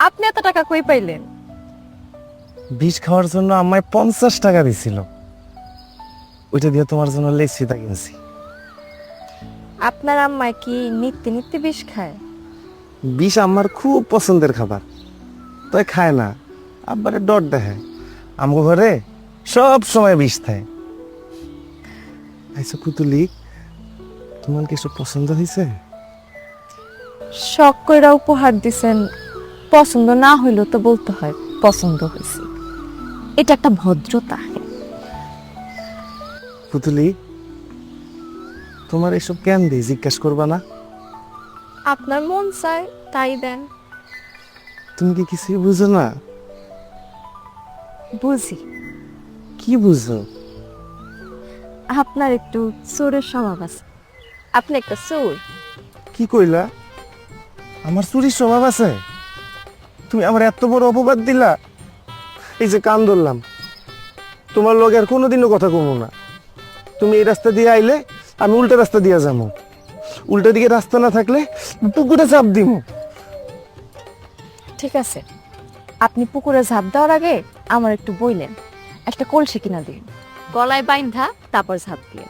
আপনি এত টাকা কই পাইলেন? বিষ খাওয়ার জন্য আমায় 50 টাকা দিছিল, ওইটা দিয়ে তোমার জন্য লেসিটা কিনছি। আপনার আম্মা কি নিত্যে নিত্যে বিষ খায়? বিষ আমার খুব পছন্দের খাবার, তাই খায় না, আব্বারে ডর দেখায়। আমগো ঘরে সব সময় বিষ খায়। আচ্ছা পুতুলি, তোমার কি সব পছন্দ হয়েছে? শখ কইরা উপহার দিছেন, পছন্দ না হইলেও তো বলতে হয় পছন্দ হয়েছে। এটা একটা ভদ্রতা। পুতুলি, তোমার এসব কেন দিই জিজ্ঞাসা করবা না? আপনার মন চায় তাই দেন। তুমি কি কিছুই বুঝো না? বুঝি কি বুঝো? আপনার একটু চোরের স্বভাব আছে। আপনি একটা চোর। কি কইলা? আমার চুরির স্বভাব আছে? তুমি আমার এত বড় অপবাদ দিলা। এই যে কান ধরলাম, তোমার লগে আর কোনোদিনও কথা কমো না। তুমি এই রাস্তা দিয়ে আইলে আমি উল্টা রাস্তা দিয়ে যাবো, উল্টা দিকে রাস্তা না থাকলে পুকুরে চাপ দিব। ঠিক আছে, আপনি পুকুরে ঝাঁপ দেওয়ার আগে আমার একটু বইলেন, একটা কলসি কিনা দিন, গলায় বাইন্ধা তারপর ঝাঁপ দিয়ে।